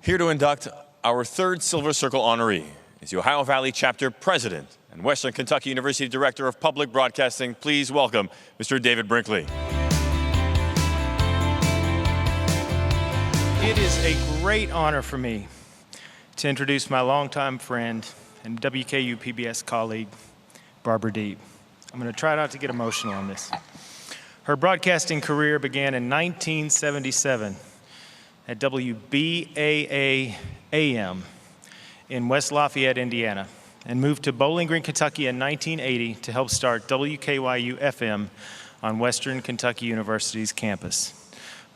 Here to induct our third Silver Circle honoree is the Ohio Valley Chapter President and Western Kentucky University Director of Public Broadcasting. Please welcome Mr. David Brinkley. It is a great honor for me to introduce my longtime friend and WKU PBS colleague, Barbara Deeb. I'm going to try not to get emotional on this. Her broadcasting career began in 1977 at WBAA AM in West Lafayette, Indiana, and moved to Bowling Green, Kentucky in 1980 to help start WKYU FM on Western Kentucky University's campus.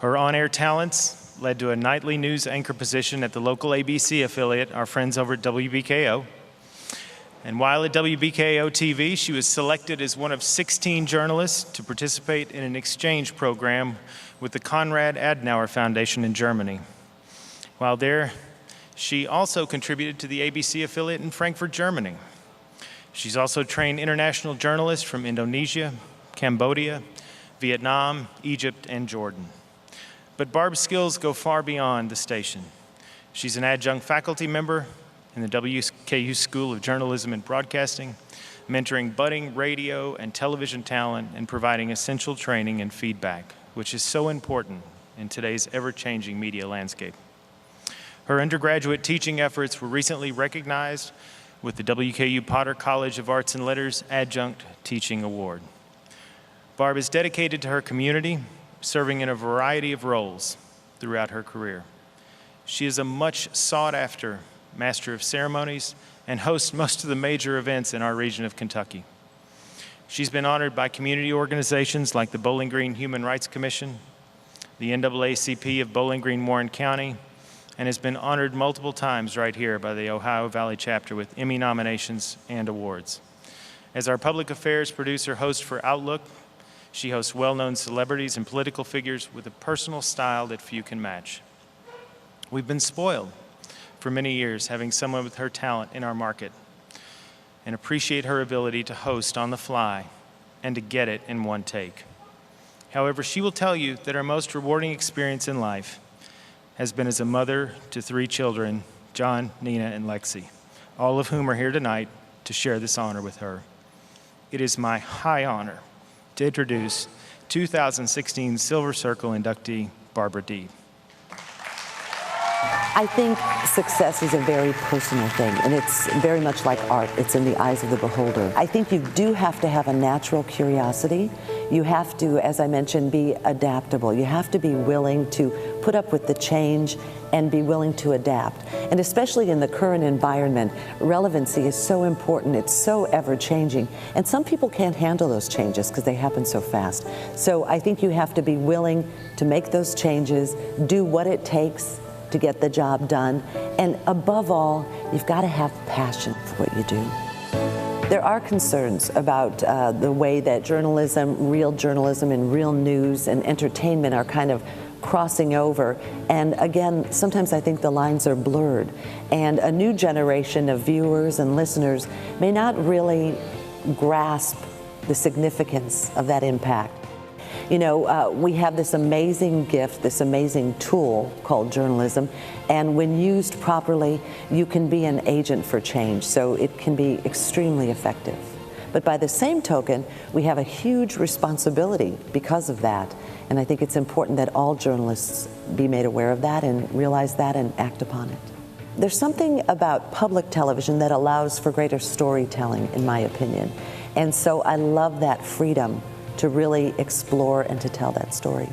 Her on-air talents led to a nightly news anchor position at the local ABC affiliate, our friends over at WBKO. And while at WBKO TV, she was selected as one of 16 journalists to participate in an exchange program with the Konrad Adenauer Foundation in Germany. While there, she also contributed to the ABC affiliate in Frankfurt, Germany. She's also trained international journalists from Indonesia, Cambodia, Vietnam, Egypt, and Jordan. But Barb's skills go far beyond the station. She's an adjunct faculty member in the WKU School of Journalism and Broadcasting, mentoring budding radio and television talent and providing essential training and feedback, which is so important in today's ever-changing media landscape. Her undergraduate teaching efforts were recently recognized with the WKU Potter College of Arts and Letters Adjunct Teaching Award. Barb is dedicated to her community, serving in a variety of roles throughout her career. She is a much sought-after Master of Ceremonies and hosts most of the major events in our region of Kentucky. She's been honored by community organizations like the Bowling Green Human Rights Commission, the NAACP of Bowling Green Warren County, and has been honored multiple times right here by the Ohio Valley Chapter with Emmy nominations and awards. As our public affairs producer host for Outlook, she hosts well-known celebrities and political figures with a personal style that few can match. We've been spoiled for many years having someone with her talent in our market and appreciate her ability to host on the fly and to get it in one take. However, she will tell you that her most rewarding experience in life has been as a mother to 3 children, John, Nina, and Lexi, all of whom are here tonight to share this honor with her. It is my high honor to introduce 2016 Silver Circle inductee, Barbara Deeb. I think success is a very personal thing, and it's very much like art. It's in the eyes of the beholder. I think you do have to have a natural curiosity. You have to, as I mentioned, be adaptable. You have to be willing to put up with the change and be willing to adapt. And especially in the current environment, relevancy is so important. It's so ever-changing. And some people can't handle those changes because they happen so fast. So I think you have to be willing to make those changes, do what it takes to get the job done, and above all, you've got to have passion for what you do. There are concerns about the way that journalism, real journalism and real news and entertainment are kind of crossing over, and again, sometimes I think the lines are blurred, and a new generation of viewers and listeners may not really grasp the significance of that impact. You know, we have this amazing gift, this amazing tool called journalism, and when used properly, you can be an agent for change, so it can be extremely effective. But by the same token, we have a huge responsibility because of that, and I think it's important that all journalists be made aware of that and realize that and act upon it. There's something about public television that allows for greater storytelling, in my opinion, and so I love that freedom to really explore and to tell that story.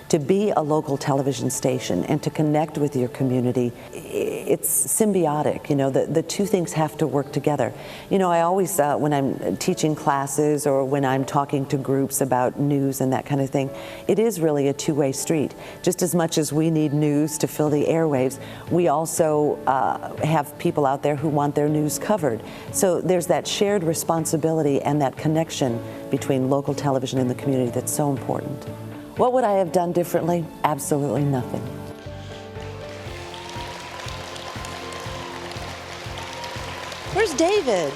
To be a local television station and to connect with your community, it's symbiotic. You know, the two things have to work together. You know, I always, when I'm teaching classes or when I'm talking to groups about news and that kind of thing, it is really a two-way street. Just as much as we need news to fill the airwaves, we also have people out there who want their news covered. So there's that shared responsibility and that connection between local television and the community that's so important. What would I have done differently? Absolutely nothing. Where's David?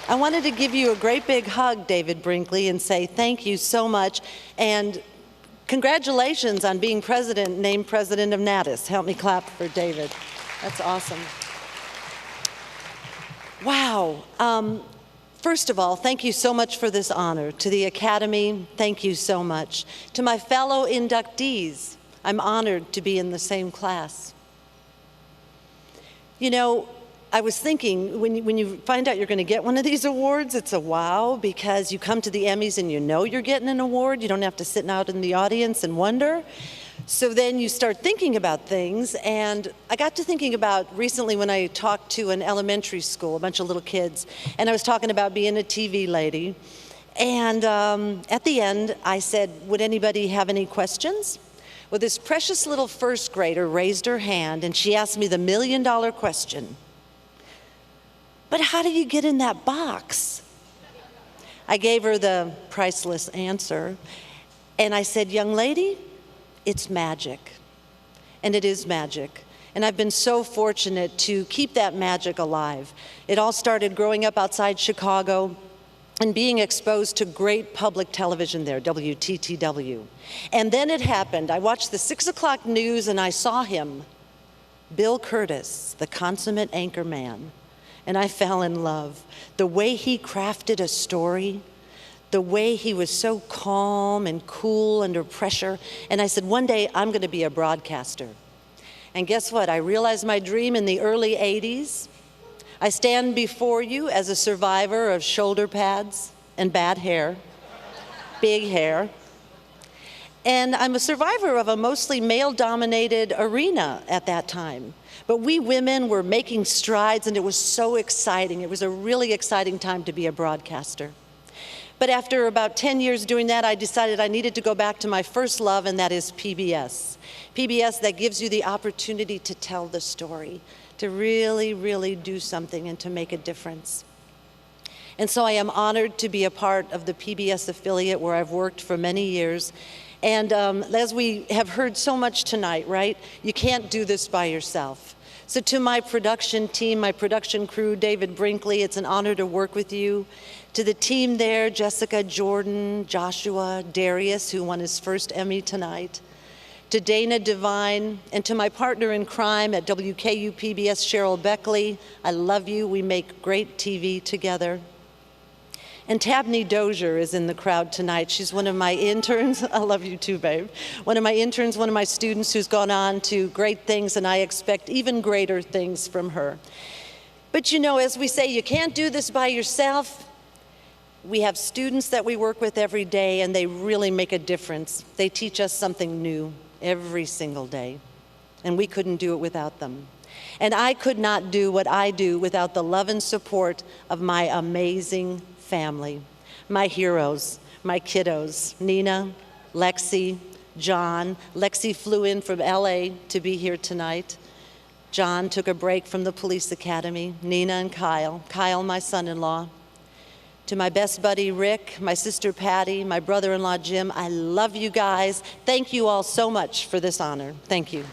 I wanted to give you a great big hug, David Brinkley, and say thank you so much. And congratulations on being named president of Natus. Help me clap for David. That's awesome. Wow. First of all, thank you so much for this honor. To the Academy, thank you so much. To my fellow inductees, I'm honored to be in the same class. You know, I was thinking, when you find out you're going to get one of these awards, it's a wow, because you come to the Emmys and you know you're getting an award. You don't have to sit out in the audience and wonder. So then you start thinking about things, and I got to thinking about recently when I talked to an elementary school, a bunch of little kids, and I was talking about being a TV lady. And at the end, I said, would anybody have any questions? Well, this precious little first grader raised her hand, and she asked me the million-dollar question. But how do you get in that box? I gave her the priceless answer, and I said, young lady, it's magic, and it is magic. And I've been so fortunate to keep that magic alive. It all started growing up outside Chicago and being exposed to great public television there, WTTW. And then it happened. I watched the 6 o'clock news and I saw him, Bill Curtis, the consummate anchor man, and I fell in love. The way he crafted a story, the way he was so calm and cool under pressure. And I said, one day I'm going to be a broadcaster. And guess what? I realized my dream in the early 80s. I stand before you as a survivor of shoulder pads and bad hair, big hair. And I'm a survivor of a mostly male-dominated arena at that time. But we women were making strides, and it was so exciting. It was a really exciting time to be a broadcaster. But after about 10 years doing that, I decided I needed to go back to my first love, and that is PBS. PBS that gives you the opportunity to tell the story, to really, really do something and to make a difference. And so I am honored to be a part of the PBS affiliate where I've worked for many years. And as we have heard so much tonight, right, you can't do this by yourself. So to my production team, my production crew, David Brinkley, it's an honor to work with you. To the team there, Jessica, Jordan, Joshua, Darius, who won his first Emmy tonight. To Dana Devine, and to my partner in crime at WKU PBS, Cheryl Beckley, I love you. We make great TV together. And Tabney Dozier is in the crowd tonight. She's one of my interns. I love you too, babe. One of my interns, one of my students who's gone on to great things, and I expect even greater things from her. But you know, as we say, you can't do this by yourself. We have students that we work with every day, and they really make a difference. They teach us something new every single day, and we couldn't do it without them. And I could not do what I do without the love and support of my amazing family, my heroes, my kiddos, Nina, Lexi, John. Lexi flew in from LA to be here tonight. John took a break from the police academy. Nina and Kyle. Kyle, my son-in-law. To my best buddy, Rick, my sister, Patty, my brother-in-law, Jim, I love you guys. Thank you all so much for this honor. Thank you.